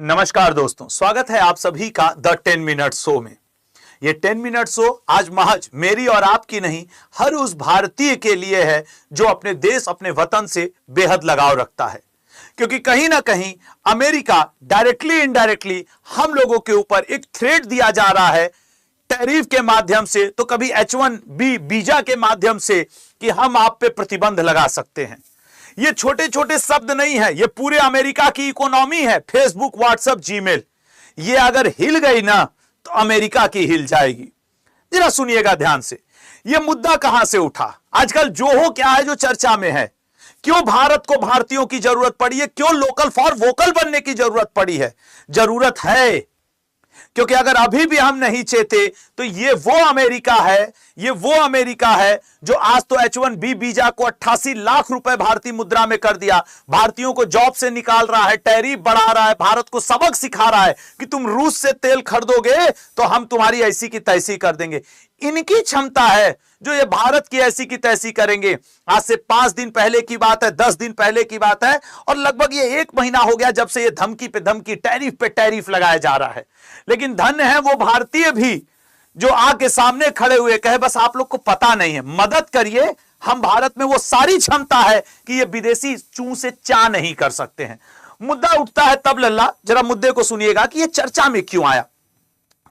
नमस्कार दोस्तों, स्वागत है आप सभी का द 10 मिनट शो में। ये 10 मिनट शो आज महज मेरी और आपकी नहीं, हर उस भारतीय के लिए है जो अपने देश, अपने वतन से बेहद लगाव रखता है। क्योंकि कहीं ना कहीं अमेरिका डायरेक्टली इनडायरेक्टली हम लोगों के ऊपर एक थ्रेट दिया जा रहा है, टैरिफ के माध्यम से, तो कभी H1B वीजा के माध्यम से कि हम आप पे प्रतिबंध लगा सकते हैं। ये छोटे छोटे शब्द नहीं है, ये पूरे अमेरिका की इकोनॉमी है। फेसबुक, व्हाट्सएप, जीमेल, ये अगर हिल गई ना तो अमेरिका की हिल जाएगी। जरा सुनिएगा ध्यान से, ये मुद्दा कहां से उठा, आजकल जोहो क्या है जो चर्चा में है, क्यों भारत को भारतीयों की जरूरत पड़ी है, क्यों लोकल फॉर वोकल बनने की जरूरत पड़ी है। जरूरत है, क्योंकि अगर अभी भी हम नहीं चेते तो ये वो अमेरिका है जो आज तो H1B वीजा को 88 लाख रुपए भारतीय मुद्रा में कर दिया, भारतीयों को जॉब से निकाल रहा है, टैरिफ बढ़ा रहा है, भारत को सबक सिखा रहा है कि तुम रूस से तेल खरीदोगे तो हम तुम्हारी ऐसी की तैसी कर देंगे। इनकी क्षमता है जो ये भारत की ऐसी की तैसी करेंगे। आज से 5 दिन पहले की बात है, 10 दिन पहले की बात है, और लगभग ये 1 महीना हो गया जब से ये धमकी पे धमकी, टैरिफ पे टैरिफ लगाया जा रहा है। लेकिन धन्य है वो भारतीय भी जो आके सामने खड़े हुए कहे बस आप लोग को पता नहीं है, मदद करिए, हम भारत में वो सारी क्षमता है कि ये विदेशी चूं से चा नहीं कर सकते हैं। मुद्दा उठता है तब लल्ला, जरा मुद्दे को सुनिएगा कि ये चर्चा में क्यों आया।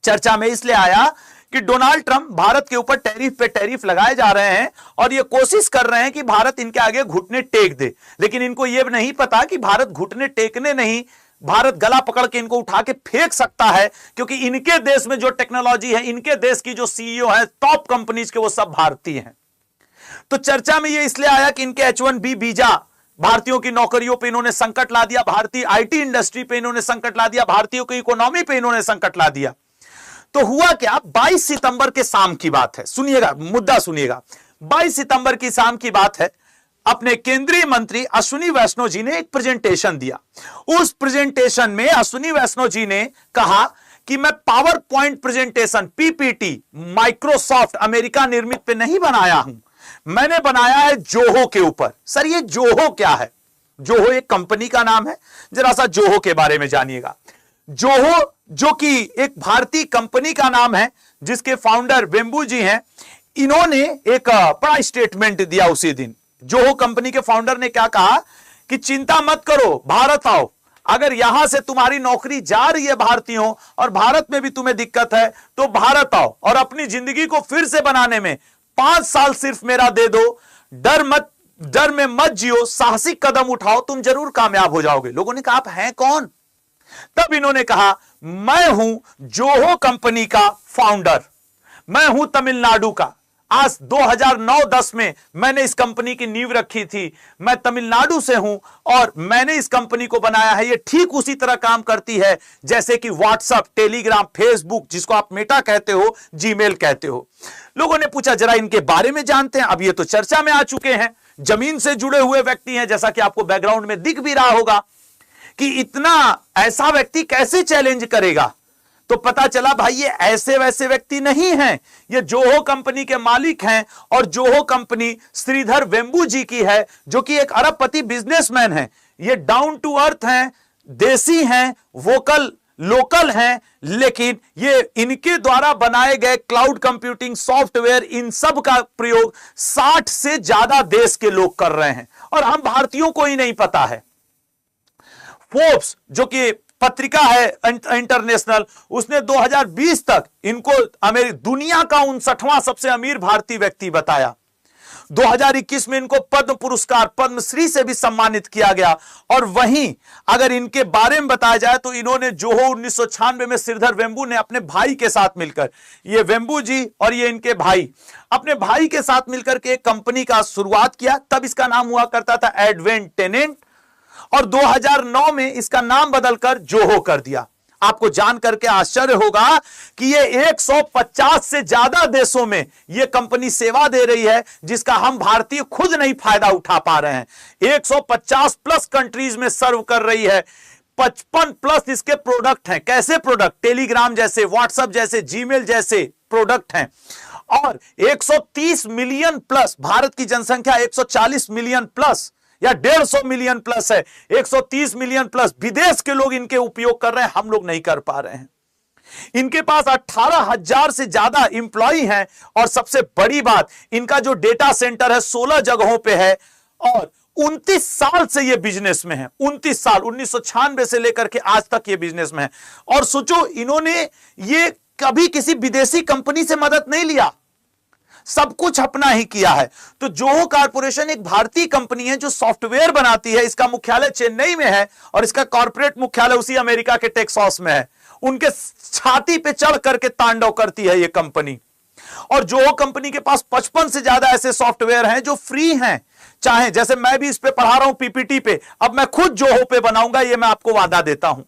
चर्चा में इसलिए आया कि डोनाल्ड ट्रंप भारत के ऊपर टैरिफ पे टैरिफ लगाए जा रहे हैं और ये कोशिश कर रहे हैं कि भारत इनके आगे घुटने टेक दे। लेकिन इनको ये नहीं पता कि भारत घुटने टेकने नहीं, भारत गला पकड़ के इनको उठा के फेंक सकता है, क्योंकि इनके देश में जो टेक्नोलॉजी है, इनके देश की जो सीईओ है टॉप कंपनीज के, वो सब भारतीय हैं। तो चर्चा में ये इसलिए आया कि इनके H1B वीजा भारतीयों की नौकरियों पे इन्होंने संकट ला दिया, भारतीय IT इंडस्ट्री पे इन्होंने संकट ला दिया, भारतीयों की इकोनॉमी पे इन्होंने संकट ला दिया। तो हुआ क्या, 22 सितंबर के शाम की बात है, सुनिएगा मुद्दा सुनिएगा। 22 सितंबर की शाम की बात है, अपने केंद्रीय मंत्री अश्विनी वैष्णव जी ने एक प्रेजेंटेशन दिया। उस प्रेजेंटेशन में अश्विनी वैष्णव जी ने कहा कि मैं power point presentation PPT Microsoft America निर्मित पे नहीं बनाया हूं, मैंने बनाया है जोहो के ऊपर। सर ये जोहो क्या है? जोहो एक कंपनी का नाम है, जरा सा जोहो के बारे में जानिएगा। जोहो जो कि एक भारतीय कंपनी का नाम है, जिसके फाउंडर वेंबू जी हैं, इन्होंने एक बड़ा स्टेटमेंट दिया उसी दिन। जोहो कंपनी के फाउंडर ने क्या कहा कि चिंता मत करो, भारत आओ, अगर यहां से तुम्हारी नौकरी जा रही है भारतीयों और भारत में भी तुम्हें दिक्कत है तो भारत आओ और अपनी जिंदगी को फिर से बनाने में 5 साल सिर्फ मेरा दे दो, डर में मत जियो, साहसिक कदम उठाओ, तुम जरूर कामयाब हो जाओगे। लोगों ने कहा आप हैं कौन? तब इन्होंने कहा मैं हूं जोहो कंपनी का फाउंडर, मैं हूं तमिलनाडु का। आज 2009-10 में मैंने इस कंपनी की नींव रखी थी, मैं तमिलनाडु से हूं और मैंने इस कंपनी को बनाया है। ये ठीक उसी तरह काम करती है जैसे कि व्हाट्सएप, टेलीग्राम, फेसबुक, जिसको आप मेटा कहते हो, जीमेल कहते हो। लोगों ने पूछा जरा इनके बारे में जानते हैं। अब ये तो चर्चा में आ चुके हैं, जमीन से जुड़े हुए व्यक्ति हैं, जैसा कि आपको बैकग्राउंड में दिख भी रहा होगा कि इतना ऐसा व्यक्ति कैसे चैलेंज करेगा। तो पता चला भाई ये ऐसे वैसे व्यक्ति नहीं हैं, ये जोहो कंपनी के मालिक हैं और जोहो कंपनी श्रीधर वेंबू जी की है, जो कि एक अरबपति बिजनेसमैन हैं। ये डाउन टू अर्थ हैं, देसी हैं, वोकल लोकल हैं, लेकिन ये इनके द्वारा बनाए गए क्लाउड कंप्यूटिंग सॉफ्टवेयर, इन सब का प्रयोग 60 से ज्यादा देश के लोग कर रहे हैं और हम भारतीयों को ही नहीं पता है। फोर्ब्स जो कि पत्रिका है इंटरनेशनल, उसने 2020 तक इनको दुनिया का 59वां सबसे अमीर भारतीय व्यक्ति बताया। 2021 में इनको पद्म पुरस्कार, पद्मश्री से भी सम्मानित किया गया। और वहीं अगर इनके बारे में बताया जाए तो इन्होंने जोहो 1996 में श्रीधर वेंबू ने अपने भाई के साथ मिलकर, ये वेंबू जी और ये इनके भाई अपने भाई के साथ मिलकर के एक कंपनी का शुरुआत किया। तब इसका नाम हुआ करता था एडवेंट टेनेंट और 2009 में इसका नाम बदलकर जोहो कर दिया। आपको जान करके आश्चर्य होगा कि ये 150 से ज्यादा देशों में ये कंपनी सेवा दे रही है, जिसका हम भारतीय खुद नहीं फायदा उठा पा रहे हैं। 150 प्लस कंट्रीज में सर्व कर रही है। 55 प्लस इसके प्रोडक्ट हैं। कैसे प्रोडक्ट? टेलीग्राम जैसे, व्हाट्सएप जैसे, जीमेल जैसे प्रोडक्ट हैं। और 130 मिलियन प्लस, भारत की जनसंख्या 140 मिलियन प्लस, या 150 मिलियन प्लस है, 130 मिलियन प्लस विदेश के लोग इनके उपयोग कर रहे हैं, हम लोग नहीं कर पा रहे हैं। इनके पास 18,000 से ज्यादा इंप्लॉई हैं और सबसे बड़ी बात, इनका जो डेटा सेंटर है 16 जगहों पे है और 29 साल से ये बिजनेस में है। 29 साल, 1996 से लेकर के आज तक ये बिजनेस में है। और सोचो, इन्होंने ये कभी किसी विदेशी कंपनी से मदद नहीं लिया, सब कुछ अपना ही किया है। तो जोहो कॉर्पोरेशन एक भारतीय कंपनी है जो सॉफ्टवेयर बनाती है। इसका मुख्यालय चेन्नई में है और इसका कॉर्पोरेट मुख्यालय उसी अमेरिका के टेक्सास में है। उनके छाती पे चढ़ करके तांडव करती है ये कंपनी। और जोहो कंपनी के पास 55 से ज्यादा ऐसे सॉफ्टवेयर हैं जो फ्री हैं। चाहे जैसे मैं भी इस पे पढ़ा रहा हूं पीपीटी पे, अब मैं खुद जोहो पे बनाऊंगा, ये मैं आपको वादा देता हूं।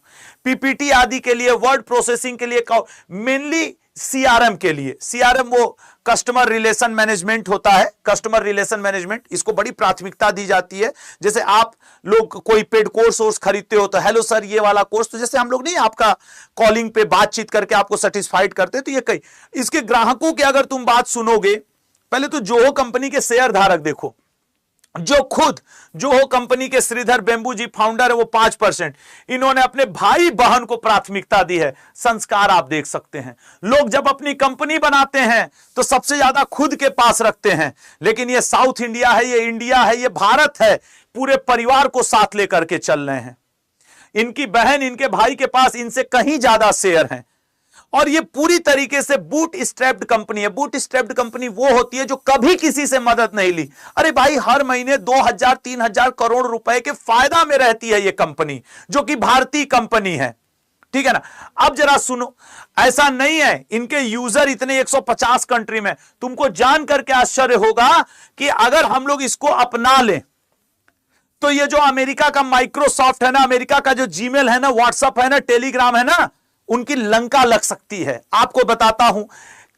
पीपीटी आदि के लिए, वर्ड प्रोसेसिंग के लिए, मेनली सीआरएम के लिए। सीआरएम वो कस्टमर रिलेशन मैनेजमेंट होता है, कस्टमर रिलेशन मैनेजमेंट, इसको बड़ी प्राथमिकता दी जाती है। जैसे आप लोग कोई पेड कोर्स खरीदते हो तो हेलो सर ये वाला कोर्स, तो जैसे हम लोग नहीं आपका कॉलिंग पे बातचीत करके आपको सेटिस्फाइड करते, तो ये कई इसके ग्राहकों की अगर तुम बात सुनोगे, पहले तो जोहो कंपनी के शेयर धारक देखो, जो खुद जोहो कंपनी के श्रीधर बेम्बू जी फाउंडर है वो 5%। इन्होंने अपने भाई बहन को प्राथमिकता दी है। संस्कार आप देख सकते हैं, लोग जब अपनी कंपनी बनाते हैं तो सबसे ज्यादा खुद के पास रखते हैं, लेकिन ये साउथ इंडिया है, ये इंडिया है, ये भारत है, पूरे परिवार को साथ लेकर के चल रहे हैं। इनकी बहन, इनके भाई के पास इनसे कहीं ज्यादा शेयर हैं। और ये पूरी तरीके से बूट स्ट्रैप्ड कंपनी है। बूट स्ट्रैप्ड कंपनी वो होती है जो कभी किसी से मदद नहीं ली। अरे भाई, हर महीने 2,000-3,000 करोड़ रुपए के फायदा में रहती है ये कंपनी, जो कि भारतीय कंपनी है, ठीक है ना। अब जरा सुनो, ऐसा नहीं है, इनके यूजर इतने 150 कंट्री में। तुमको जान करके आश्चर्य होगा कि अगर हम लोग इसको अपना लें तो ये जो अमेरिका का माइक्रोसॉफ्ट है ना, अमेरिका का जो जीमेल है ना, व्हाट्सएप है ना, टेलीग्राम है ना, उनकी लंका लग सकती है। आपको बताता हूं,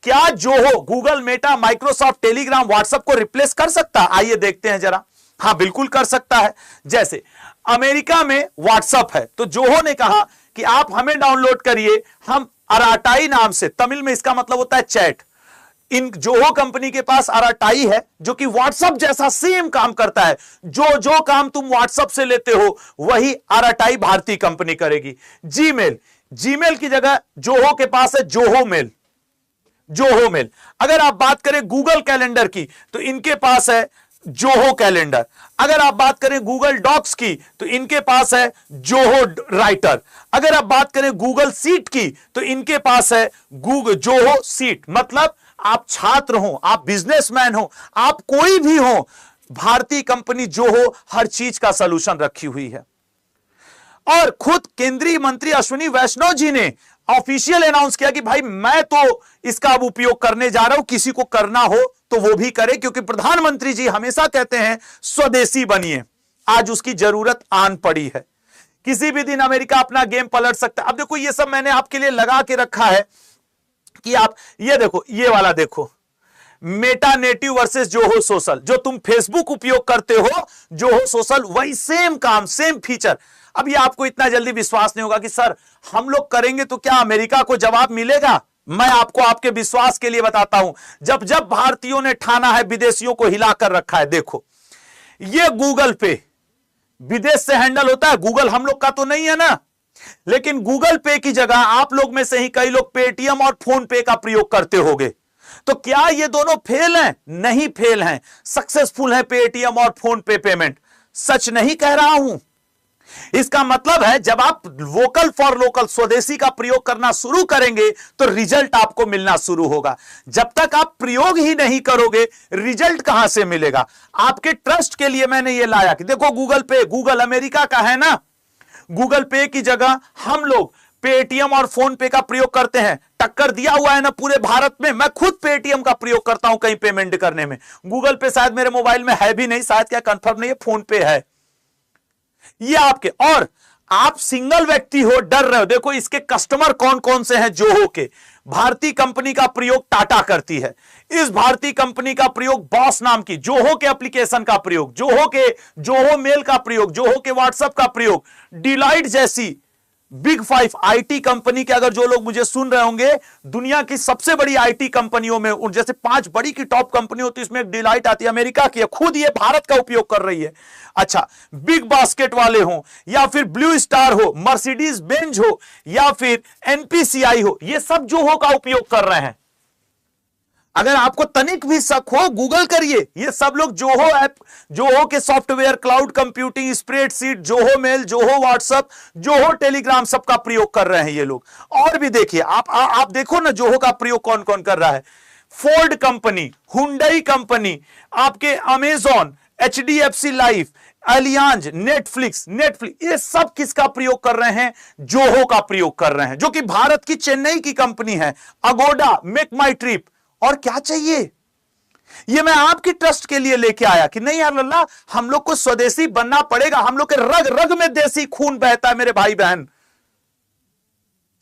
क्या Zoho, Google, Meta, Microsoft, Telegram, WhatsApp को रिप्लेस कर सकता है? आइए देखते हैं जरा। हां, बिल्कुल कर सकता है। जैसे अमेरिका में व्हाट्सएप है, तो जोहो ने कहा कि आप हमें डाउनलोड करिए, हम अराटाई नाम से, तमिल में इसका मतलब होता है चैट। इन जोहो कंपनी के पास अराटाई है जो कि व्हाट्सएप जैसा सेम काम करता है। जो काम तुम व्हाट्सएप से लेते हो वही अराटाई भारतीय कंपनी करेगी। जीमेल की जगह जोहो के पास है जोहो मेल। अगर आप बात करें गूगल कैलेंडर की तो इनके पास है जोहो कैलेंडर। अगर आप बात करें गूगल डॉक्स की तो इनके पास है जोहो राइटर। अगर आप बात करें गूगल सीट की तो इनके पास है जोहो सीट। मतलब आप छात्र हो, आप बिजनेसमैन हो, आप कोई भी हो, भारतीय कंपनी जोहो हर चीज का सलूशन रखी हुई है। और खुद केंद्रीय मंत्री अश्विनी वैष्णव जी ने ऑफिशियल अनाउंस किया कि भाई मैं तो इसका अब उपयोग करने जा रहा हूं, किसी को करना हो तो वो भी करे, क्योंकि प्रधानमंत्री जी हमेशा कहते हैं स्वदेशी बनिए। आज उसकी जरूरत आन पड़ी है। किसी भी दिन अमेरिका अपना गेम पलट सकता है। अब देखो, ये सब मैंने आपके लिए लगा के रखा है कि आप ये देखो, ये वाला देखो, Meta native versus Zoho social. जो तुम फेसबुक उपयोग करते हो, जोहो सोशल वही सेम काम, सेम फीचर। अब ये आपको इतना जल्दी विश्वास नहीं होगा कि सर हम लोग करेंगे तो क्या अमेरिका को जवाब मिलेगा? मैं आपको आपके विश्वास के लिए बताता हूं, जब जब भारतीयों ने ठाना है विदेशियों को हिलाकर रखा है। देखो, ये गूगल पे विदेश से हैंडल होता है, गूगल हम लोग का तो नहीं है ना, लेकिन गूगल पे की जगह आप लोग में से ही कई लोग पेटीएम और फोन पे का प्रयोग करते होंगे। तो क्या ये दोनों फेल हैं? नहीं फेल हैं, सक्सेसफुल है पेटीएम और फोन पे पेमेंट। सच नहीं कह रहा हूं। इसका मतलब है जब आप वोकल फॉर लोकल, स्वदेशी का प्रयोग करना शुरू करेंगे तो रिजल्ट आपको मिलना शुरू होगा। जब तक आप प्रयोग ही नहीं करोगे, रिजल्ट कहां से मिलेगा? आपके ट्रस्ट के लिए मैंने ये लाया कि देखो गूगल पे, गूगल अमेरिका का है ना, गूगल पे की जगह हम लोग पेटीएम और फोन पे का प्रयोग करते हैं। टक्कर दिया हुआ है ना पूरे भारत में। मैं खुद पेटीएम का प्रयोग करता हूं कहीं पेमेंट करने में। गूगल पे शायद मेरे मोबाइल में है भी नहीं, शायद, क्या कंफर्म नहीं है, फोन पे है। ये आपके, और आप सिंगल व्यक्ति हो, डर रहे हो। देखो इसके कस्टमर कौन कौन से हैं जोहो के। भारतीय कंपनी का प्रयोग टाटा करती है। इस भारतीय कंपनी का प्रयोग बॉस नाम की, जोहो के एप्लीकेशन का प्रयोग, जोहो मेल का प्रयोग, जोहो के व्हाट्सएप का प्रयोग, डिलाइट जैसी बिग 5 आईटी कंपनी के, अगर जो लोग मुझे सुन रहे होंगे, दुनिया की सबसे बड़ी आईटी कंपनियों में उन जैसे 5 बड़ी की टॉप कंपनी होती है, इसमें एक डिलाइट आती है अमेरिका की है, खुद ये भारत का उपयोग कर रही है। अच्छा, बिग बास्केट वाले हो या फिर ब्लू स्टार हो, मर्सिडीज बेंज हो या फिर एनपीसीआई हो, ये सब जोहो का उपयोग कर रहे हैं। अगर आपको तनिक भी शक हो, गूगल करिए, ये सब लोग जोहो ऐप, जोहो के software, cloud computing, spreadsheet, Zoho mail, Zoho WhatsApp, Zoho Telegram, सबका प्रयोग कर रहे हैं ये लोग। और भी देखिए, आप देखो ना जोहो का प्रयोग कौन कौन कर रहा है। फोर्ड कंपनी, हुंडई कंपनी, आपके Amazon, HDFC life, Allianz, Netflix, ये सब किसका प्रयोग कर रहे हैं? जोहो का प्रयोग कर रहे हैं, जो कि भारत की चेन्नई की कंपनी है। अगोडा, मेक माई ट्रिप, और क्या चाहिए? ये मैं आपकी ट्रस्ट के लिए लेके आया कि नहीं यार अल्लाह, हम लोग को स्वदेशी बनना पड़ेगा, हम लोग के रग रग में देसी खून बहता है मेरे भाई बहन,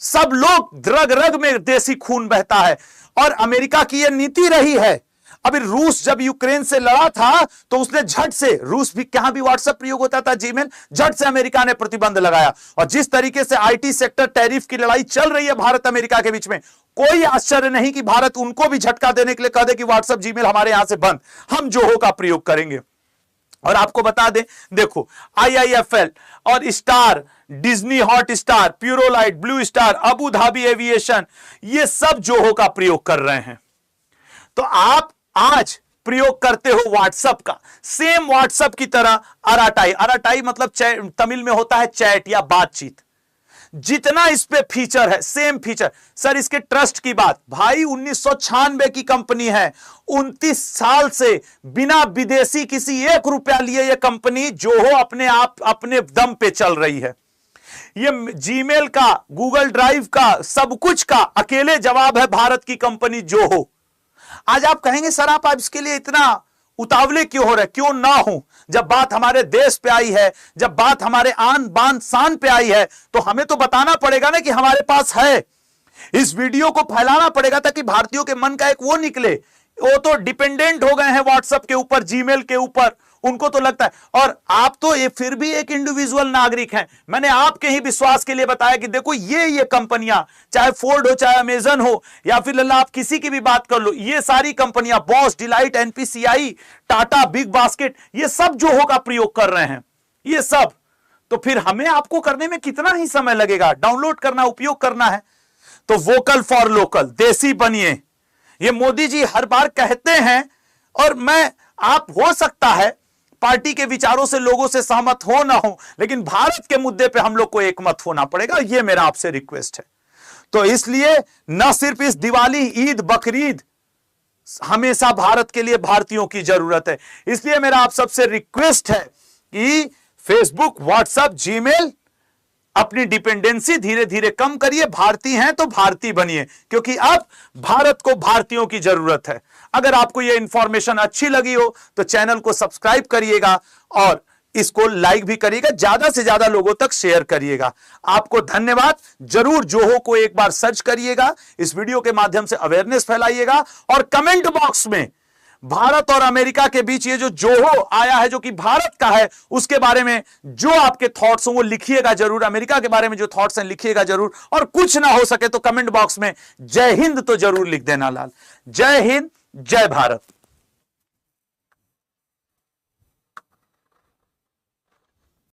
सब लोग रग रग में देसी खून बहता है। और अमेरिका की यह नीति रही है। अभी रूस जब यूक्रेन से लड़ा था तो उसने झट से, रूस भी कहां भी व्हाट्सएप प्रयोग होता था, जीमेल, झट से अमेरिका ने प्रतिबंध लगाया। और जिस तरीके से आईटी सेक्टर टैरिफ की लड़ाई चल रही है भारत अमेरिका के बीच में, कोई आश्चर्य नहीं कि भारत उनको भी झटका देने के लिए कह दे कि व्हाट्सएप, जीमेल हमारे यहां से बंद, हम जोहो का प्रयोग करेंगे। और आपको बता दें, देखो आईआईएफएल और star, Disney Hotstar, Purolite, blue star, Abu Dhabi aviation, ये सब जोहो का प्रयोग कर रहे हैं। तो आप आज प्रयोग करते हो व्हाट्सएप का, सेम व्हाट्सएप की तरह अराटाई, अराटाई मतलब तमिल में होता है चैट या बातचीत, जितना इस पे फीचर है सेम फीचर। सर इसके ट्रस्ट की बात, भाई 1996 की कंपनी है, 29 साल से बिना विदेशी किसी 1 रुपया लिए यह कंपनी जोहो अपने आप अपने दम पे चल रही है। ये जीमेल का, गूगल ड्राइव का, सब कुछ का अकेले जवाब है भारत की कंपनी जोहो। आज आप कहेंगे सर आप इसके लिए इतना उतावले क्यों हो रहे, क्यों ना हो? जब बात हमारे देश पे आई है, जब बात हमारे आन बान शान पे आई है, तो हमें तो बताना पड़ेगा ना कि हमारे पास है। इस वीडियो को फैलाना पड़ेगा ताकि भारतीयों के मन का एक वो निकले। वो तो डिपेंडेंट हो गए हैं व्हाट्सएप के ऊपर, जीमेल के ऊपर, उनको तो लगता है। और आप तो ये फिर भी एक इंडिविजुअल नागरिक हैं। मैंने आपके ही विश्वास के लिए बताया कि देखो ये कंपनियां, चाहे फोर्ड हो, चाहे अमेजन हो, या फिर लल्ला आप किसी की भी बात कर लो, ये सारी कंपनियां, Bosch, delight, NPCI, Tata, big basket, ये सब जोहो का प्रयोग कर रहे हैं, ये सब। तो फिर हमें आपको करने में कितना ही समय लगेगा? डाउनलोड करना, उपयोग करना है। तो वोकल फॉर लोकल, देसी बनिए, ये मोदी जी हर बार कहते हैं। और आप हो सकता है पार्टी के विचारों से लोगों से सहमत हो ना हो, लेकिन भारत के मुद्दे पे हम लोग को एकमत होना पड़ेगा, ये मेरा आपसे रिक्वेस्ट है। तो इसलिए न सिर्फ इस दिवाली, ईद, बकरीद, हमेशा भारत के लिए भारतीयों की जरूरत है। इसलिए मेरा आप सबसे रिक्वेस्ट है कि फेसबुक, व्हाट्सएप, जीमेल, अपनी डिपेंडेंसी धीरे धीरे कम करिए। भारतीय हैं तो भारतीय बनिए, क्योंकि अब भारत को भारतीयों की जरूरत है। अगर आपको यह इंफॉर्मेशन अच्छी लगी हो तो चैनल को सब्सक्राइब करिएगा और इसको लाइक भी करिएगा, ज्यादा से ज्यादा लोगों तक शेयर करिएगा। आपको धन्यवाद। जरूर जोहो को एक बार सर्च करिएगा, इस वीडियो के माध्यम से अवेयरनेस फैलाइएगा। और कमेंट बॉक्स में भारत और अमेरिका के बीच ये जो जोहो आया है, जो कि भारत का है, उसके बारे में जो आपके थॉट्स हो वो लिखिएगा जरूर। अमेरिका के बारे में जो थॉट्स हैं लिखिएगा जरूर। और कुछ ना हो सके तो कमेंट बॉक्स में जय हिंद तो जरूर लिख देना लाल। जय हिंद, जय भारत।